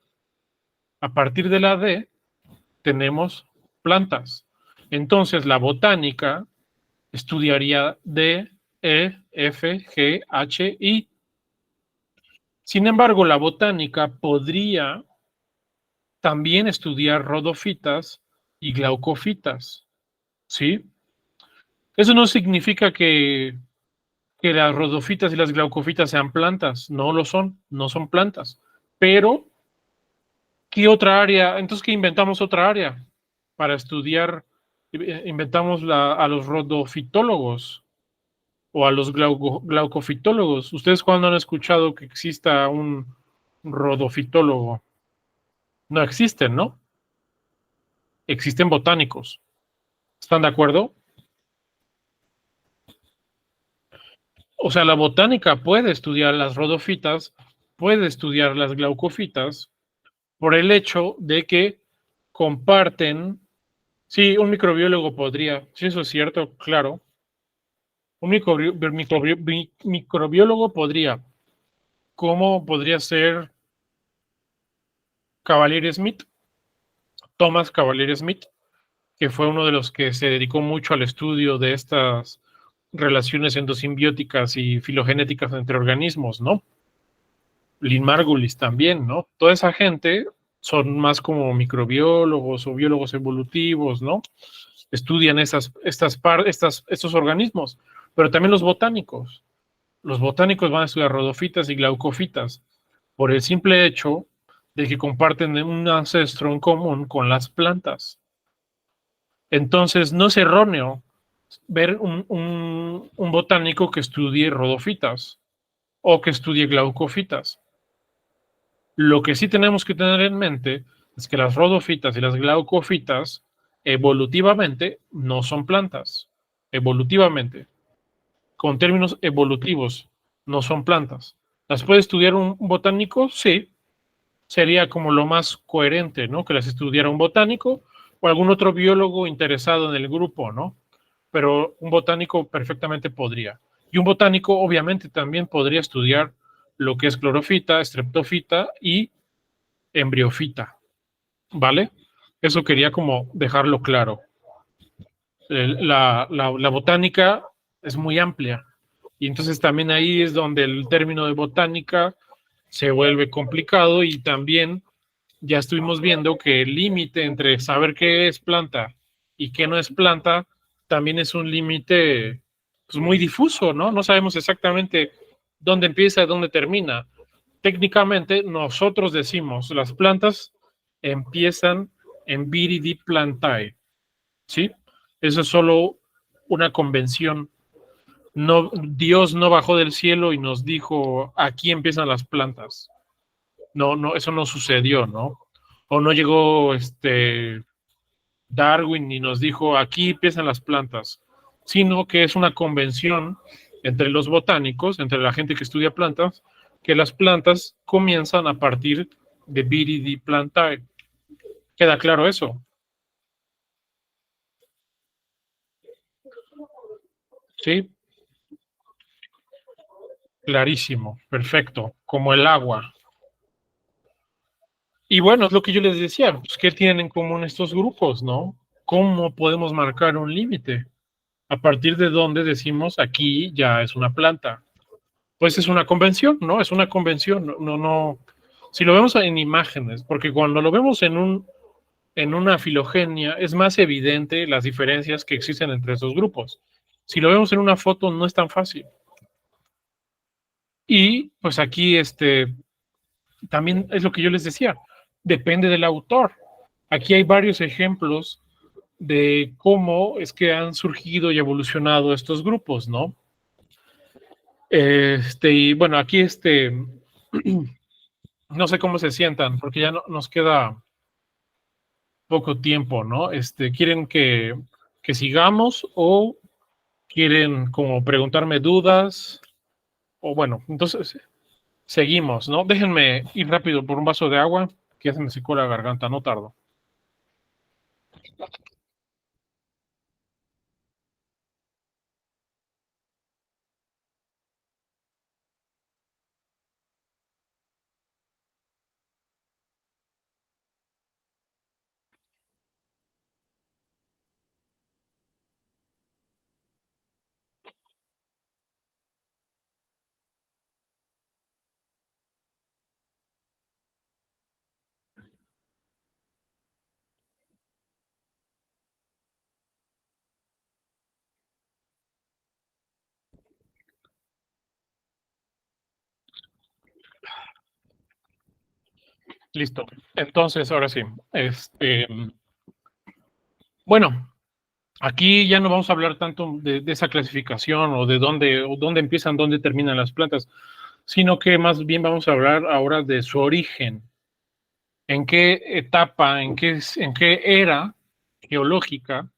A partir de la D tenemos plantas. Entonces la botánica estudiaría D, E, F, G, H, I. Sin embargo, la botánica podría también estudiar rodofitas y glaucofitas, ¿sí? Eso no significa que las rodofitas y las glaucofitas sean plantas, no lo son, no son plantas. Pero, ¿qué otra área? Entonces, ¿qué inventamos otra área para estudiar? Inventamos a los rodofitólogos o a los glaucofitólogos. ¿Ustedes cuándo han escuchado que exista un rodofitólogo? No existen, ¿no? Existen botánicos. ¿Están de acuerdo? O sea, la botánica puede estudiar las rodofitas, puede estudiar las glaucofitas, por el hecho de que comparten, sí, un microbiólogo podría, sí, eso es cierto, claro, un microbiólogo podría, ¿cómo podría ser Cavalier Smith? Thomas Cavalier Smith, que fue uno de los que se dedicó mucho al estudio de estas relaciones endosimbióticas y filogenéticas entre organismos, ¿no? Lynn Margulis también, ¿no? Toda esa gente son más como microbiólogos o biólogos evolutivos, ¿no? Estudian estos organismos, pero también los botánicos. Los botánicos van a estudiar rodofitas y glaucofitas por el simple hecho de que comparten un ancestro en común con las plantas. Entonces, no es erróneo ver un botánico que estudie rodofitas o que estudie glaucofitas. Lo que sí tenemos que tener en mente es que las rodofitas y las glaucofitas evolutivamente no son plantas. Evolutivamente, con términos evolutivos, no son plantas. ¿Las puede estudiar un botánico? Sí, sería como lo más coherente, ¿no? Que las estudiara un botánico o algún otro biólogo interesado en el grupo, ¿no? Pero un botánico perfectamente podría. Y un botánico obviamente también podría estudiar lo que es clorofita, streptofita y embriofita, ¿vale? Eso quería como dejarlo claro. La botánica es muy amplia y entonces también ahí es donde el término de botánica se vuelve complicado y también ya estuvimos viendo que el límite entre saber qué es planta y qué no es planta también es un límite pues, muy difuso, ¿no? No sabemos exactamente dónde empieza y dónde termina. Técnicamente nosotros decimos las plantas empiezan en Viridi plantae, ¿sí? Eso es solo una convención. No, Dios no bajó del cielo y nos dijo, aquí empiezan las plantas. No, no, eso no sucedió, ¿no? O no llegó Darwin y nos dijo, aquí empiezan las plantas, sino que es una convención entre los botánicos, entre la gente que estudia plantas, que las plantas comienzan a partir de Viridi plantae. ¿Queda claro eso? Sí, clarísimo, perfecto, como el agua. Y bueno, es lo que yo les decía, pues, ¿qué tienen en común estos grupos, no? ¿Cómo podemos marcar un límite? A partir de donde decimos aquí ya es una planta. Pues es una convención, ¿no? Es una convención, no, no, no. Si lo vemos en imágenes, porque cuando lo vemos en una filogenia es más evidente las diferencias que existen entre esos grupos. Si lo vemos en una foto no es tan fácil. Y pues aquí también es lo que yo les decía, depende del autor. Aquí hay varios ejemplos de cómo es que han surgido y evolucionado estos grupos, ¿no? Y bueno, aquí no sé cómo se sientan, porque ya no, nos queda poco tiempo, ¿no? ¿Quieren que sigamos o quieren como preguntarme dudas? O bueno, entonces seguimos, ¿no? Déjenme ir rápido por un vaso de agua, que ya se me secó la garganta, no tardo. Listo. Entonces, ahora sí. Bueno, aquí ya no vamos a hablar tanto de esa clasificación o dónde empiezan, dónde terminan las plantas, sino que más bien vamos a hablar ahora de su origen. ¿En qué etapa, en qué era geológica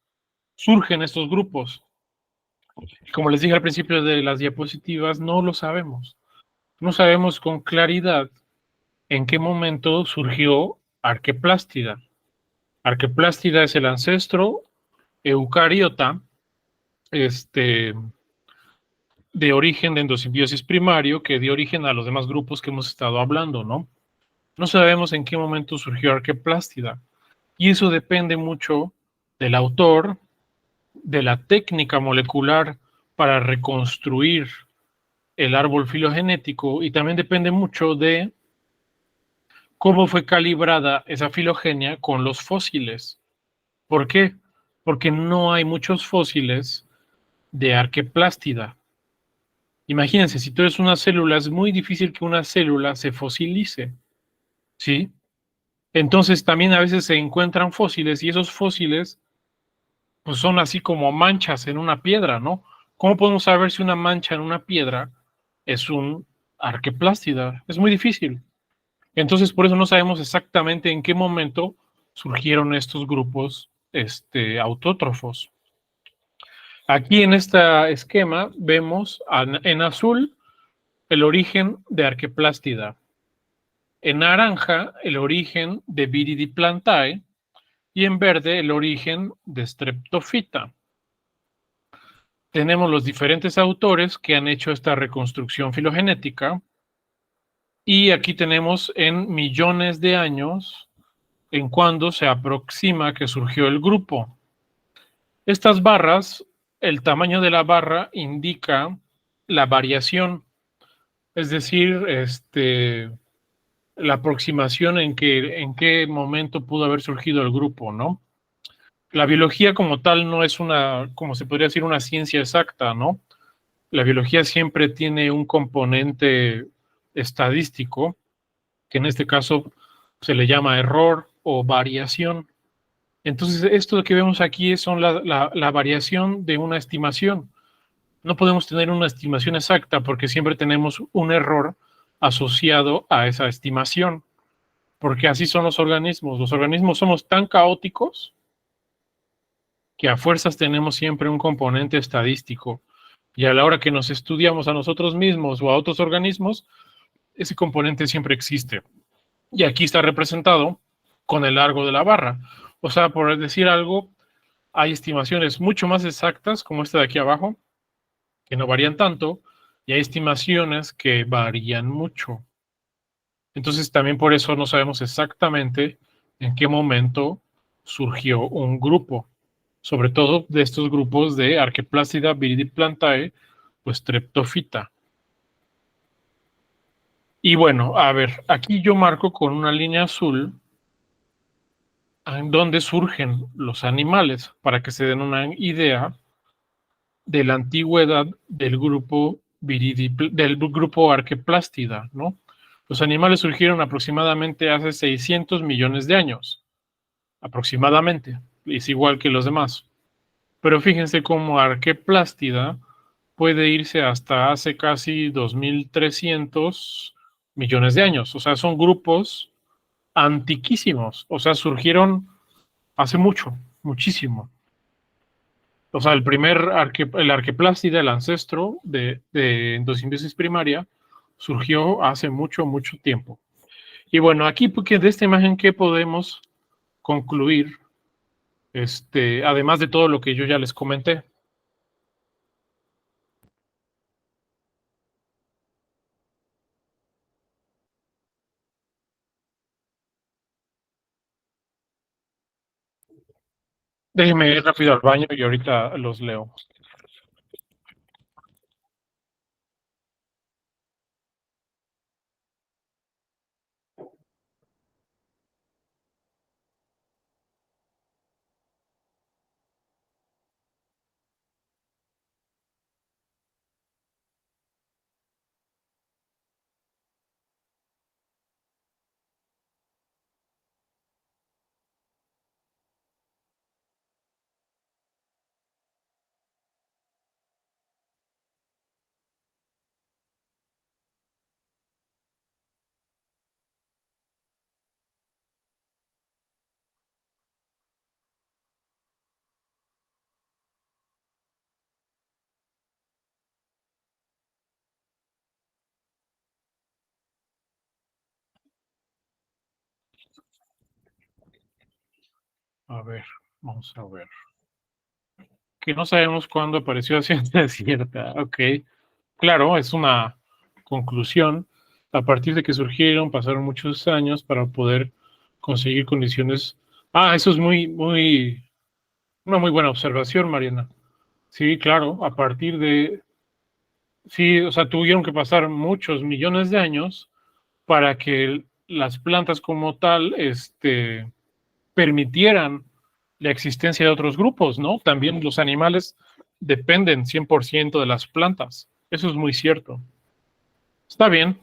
surgen estos grupos? Y como les dije al principio de las diapositivas, no lo sabemos. No sabemos con claridad en qué momento surgió Arqueplástida. Arqueplástida es el ancestro eucariota, este, de origen de endosimbiosis primario, que dio origen a los demás grupos que hemos estado hablando, ¿no? No sabemos en qué momento surgió Arqueplástida. Y eso depende mucho del autor, de la técnica molecular para reconstruir el árbol filogenético y también depende mucho de cómo fue calibrada esa filogenia con los fósiles. ¿Por qué? Porque no hay muchos fósiles de Arqueplástida. Imagínense, si tú eres una célula, es muy difícil que una célula se fosilice, ¿sí? Entonces también a veces se encuentran fósiles y esos fósiles pues son así como manchas en una piedra, ¿no? ¿Cómo podemos saber si una mancha en una piedra es un arqueplástida? Es muy difícil. Entonces, por eso no sabemos exactamente en qué momento surgieron estos grupos autótrofos. Aquí en este esquema vemos en azul el origen de Arqueplástida, en naranja el origen de Viridiplantae y en verde el origen de Streptophyta. Tenemos los diferentes autores que han hecho esta reconstrucción filogenética Y aquí tenemos en millones de años en cuando se aproxima que surgió el grupo. Estas barras, el tamaño de la barra indica la variación, es decir, la aproximación en qué momento pudo haber surgido el grupo, ¿no? La biología como tal no es una, como se podría decir, una ciencia exacta, ¿no? La biología siempre tiene un componente estadístico, que en este caso se le llama error o variación. Entonces, esto que vemos aquí son la variación de una estimación. No podemos tener una estimación exacta porque siempre tenemos un error asociado a esa estimación, porque así son los organismos. Los organismos somos tan caóticos que a fuerzas tenemos siempre un componente estadístico. Y a la hora que nos estudiamos a nosotros mismos o a otros organismos, ese componente siempre existe. Y aquí está representado con el largo de la barra. O sea, por decir algo, hay estimaciones mucho más exactas, como esta de aquí abajo, que no varían tanto, y hay estimaciones que varían mucho. Entonces, también por eso no sabemos exactamente en qué momento surgió un grupo, sobre todo de estos grupos de Arqueplácida, Viridiplantae, pues Treptophyta. Y bueno, a ver, aquí yo marco con una línea azul en donde surgen los animales, para que se den una idea de la antigüedad del grupo del grupo Arqueplástida, ¿no? Los animales surgieron aproximadamente hace 600 millones de años, aproximadamente, es igual que los demás. Pero fíjense cómo Arqueplástida puede irse hasta hace casi 2300 millones de años, o sea, son grupos antiquísimos, o sea, surgieron hace mucho, muchísimo. O sea, el Arqueplástida, el ancestro de endosimbiosis primaria, surgió hace mucho, mucho tiempo. Y bueno, aquí porque de esta imagen, ¿qué podemos concluir? Además de todo lo que yo ya les comenté. Déjenme ir rápido al baño y ahorita los leo. A ver, vamos a ver. Que no sabemos cuándo apareció a ciencia cierta. Ok, claro, es una conclusión. A partir de que surgieron, pasaron muchos años para poder conseguir condiciones. Ah, eso es una muy buena observación, Mariana. Sí, claro, a partir de, sí, o sea, tuvieron que pasar muchos millones de años para que las plantas como tal, permitieran la existencia de otros grupos, ¿no? También los animales dependen 100% de las plantas. Eso es muy cierto. Está bien,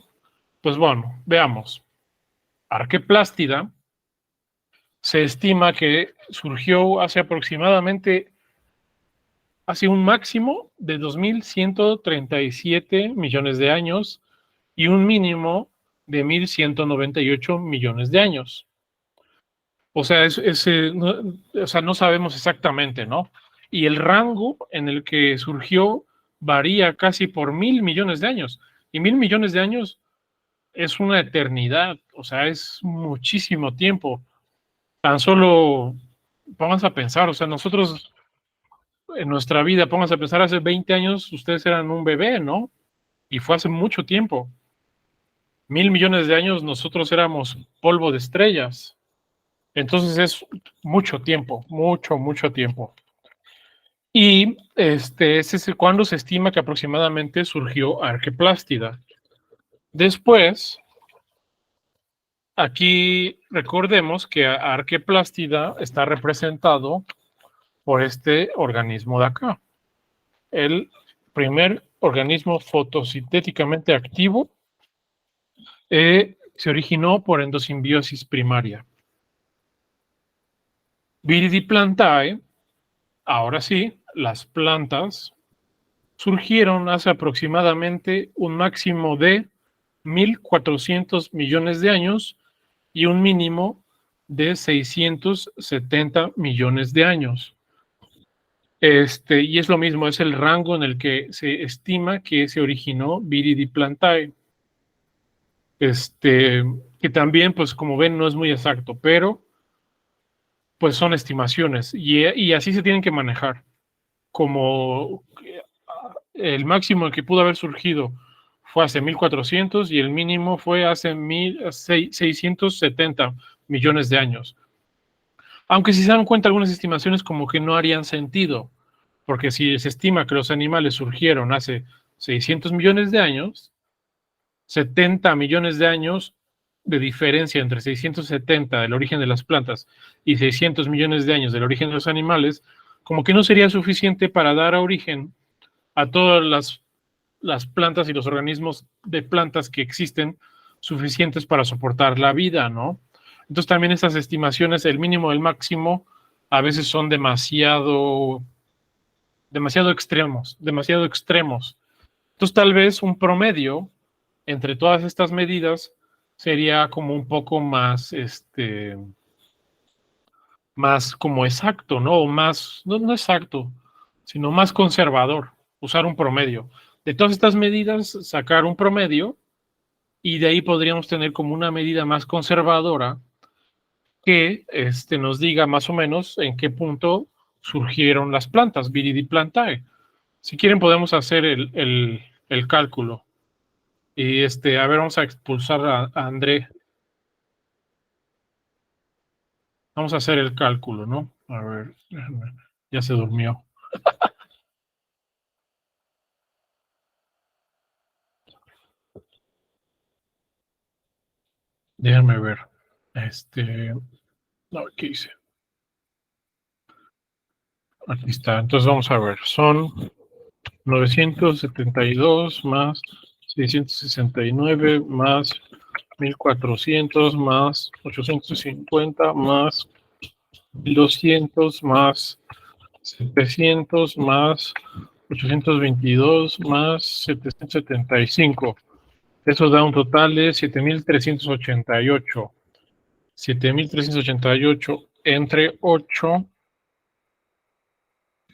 pues bueno, veamos. Arqueplástida se estima que surgió hace aproximadamente, hace un máximo de 2137 millones de años y un mínimo de 1198 millones de años. O sea, no, o sea, no sabemos exactamente, ¿no? Y el rango en el que surgió varía casi por 1.000 millones de años. Y 1.000 millones de años es una eternidad, o sea, es muchísimo tiempo. Tan solo, pónganse a pensar, o sea, nosotros en nuestra vida, pónganse a pensar, hace 20 años ustedes eran un bebé, ¿no? Y fue hace mucho tiempo. 1.000 millones de años nosotros éramos polvo de estrellas. Entonces es mucho tiempo, mucho tiempo. Y ese es cuando se estima que aproximadamente surgió Arqueplástida. Después, aquí recordemos que Arqueplástida está representado por este organismo de acá. El primer organismo fotosintéticamente activo se originó por endosimbiosis primaria. Viridiplantae, ahora sí, las plantas surgieron hace aproximadamente un máximo de 1.400 millones de años y un mínimo de 670 millones de años. Y es lo mismo, es el rango en el que se estima que se originó Viridiplantae. Que también, pues como ven, no es muy exacto, pero pues son estimaciones y así se tienen que manejar. Como el máximo que pudo haber surgido fue hace 1.400 y el mínimo fue hace 670 millones de años. Aunque si se dan cuenta, algunas estimaciones como que no harían sentido, porque si se estima que los animales surgieron hace 600 millones de años, 70 millones de años de diferencia entre 670 del origen de las plantas y 600 millones de años del origen de los animales, como que no sería suficiente para dar origen a todas las plantas y los organismos de plantas que existen suficientes para soportar la vida, ¿no? Entonces también estas estimaciones, el mínimo, el máximo, a veces son demasiado extremos. Entonces tal vez un promedio entre todas estas medidas sería como un poco más, más como exacto, ¿no? O más, no exacto, sino más conservador, usar un promedio. De todas estas medidas, sacar un promedio y de ahí podríamos tener como una medida más conservadora que nos diga más o menos en qué punto surgieron las plantas, Viridiplantae. Si quieren podemos hacer el cálculo. Y a ver, vamos a expulsar a André. Vamos a hacer el cálculo, ¿no? A ver, ya se durmió. Déjenme ver. No, ¿qué hice? Aquí está. Entonces vamos a ver. Son 972 más 669 más 1.400 más 850 más 1.200 más 700 más 822 más 775. Eso da un total de 7.388. 7.388 entre 8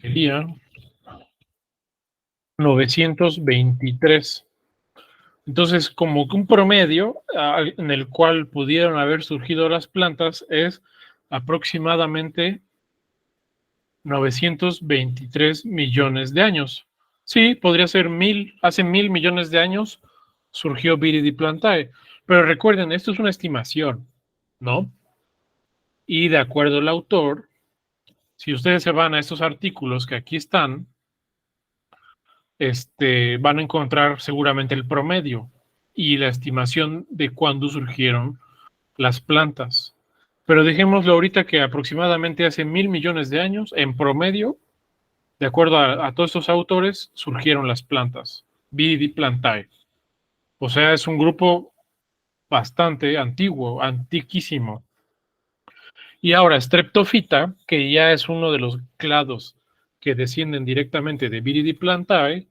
sería 923. Entonces, como que un promedio en el cual pudieron haber surgido las plantas es aproximadamente 923 millones de años. Sí, podría ser 1.000, hace 1.000 millones de años surgió Viridiplantae. Pero recuerden, esto es una estimación, ¿no? Y de acuerdo al autor, si ustedes se van a estos artículos que aquí están, van a encontrar seguramente el promedio y la estimación de cuándo surgieron las plantas. Pero dejémoslo ahorita que aproximadamente hace 1.000 millones de años, en promedio, de acuerdo a todos estos autores, surgieron las plantas, Viridiplantae. O sea, es un grupo bastante antiguo, antiquísimo. Y ahora, Streptophyta, que ya es uno de los clados que descienden directamente de Viridiplantae,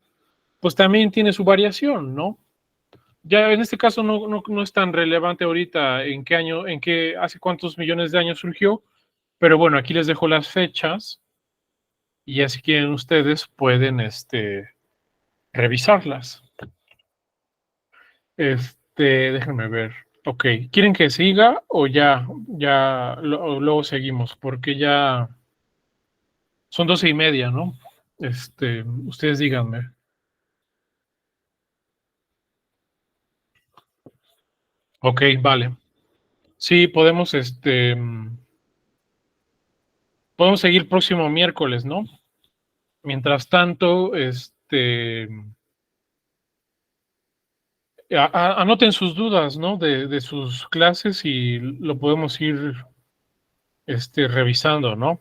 pues también tiene su variación, ¿no? Ya en este caso no es tan relevante ahorita en qué año, hace cuántos millones de años surgió, pero bueno, aquí les dejo las fechas y ya si quieren ustedes pueden revisarlas. Déjenme ver. Ok, ¿quieren que siga o luego seguimos? Porque ya son 12:30, ¿no? Ustedes díganme. Ok, vale. Sí, podemos, podemos seguir próximo miércoles, ¿no? Mientras tanto, anoten sus dudas, ¿no? De sus clases y lo podemos ir, revisando, ¿no?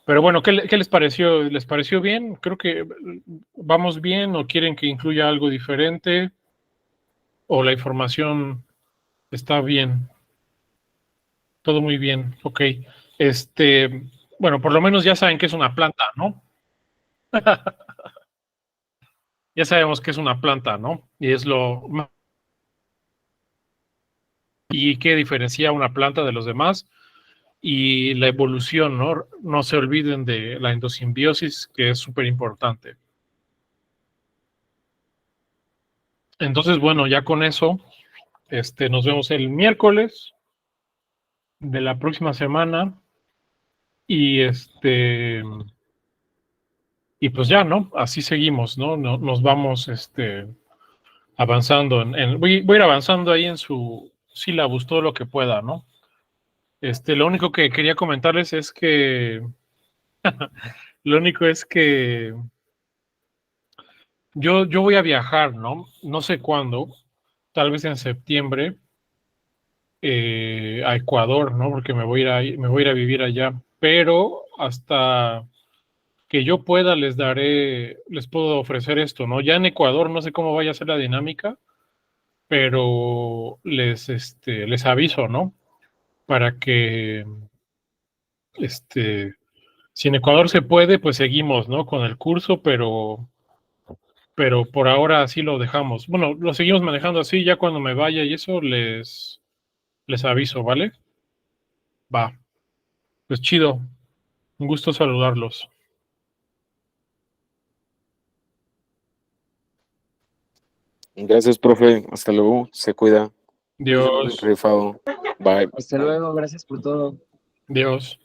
Pero bueno, ¿qué les pareció? ¿Les pareció bien? Creo que vamos bien o quieren que incluya algo diferente o la información está bien. Todo muy bien, ok. Este, bueno, por lo menos ya saben que es una planta, ¿no? Ya sabemos que es una planta, ¿no? Y es lo y qué diferencia una planta de los demás y la evolución, ¿no? No se olviden de la endosimbiosis, que es súper importante. Entonces, bueno, ya con eso, nos vemos el miércoles de la próxima semana y y pues ya, ¿no? Así seguimos, ¿no? Nos vamos, avanzando voy a ir avanzando ahí en su sílabus todo lo que pueda, ¿no? Lo único que quería comentarles es que lo único es que yo voy a viajar, ¿no? No sé cuándo, tal vez en septiembre, a Ecuador, ¿no? Porque me voy a ir a vivir allá, pero hasta que yo pueda les puedo ofrecer esto, ¿no? Ya en Ecuador no sé cómo vaya a ser la dinámica, pero les aviso, ¿no? Para que, si en Ecuador se puede, pues seguimos, ¿no? Con el curso, pero por ahora así lo dejamos. Bueno, lo seguimos manejando así, ya cuando me vaya y eso les aviso, ¿vale? Va, pues chido, un gusto saludarlos. Gracias, profe. Hasta luego. Se cuida. Dios, Rifado. Bye. Hasta luego, gracias por todo. Dios.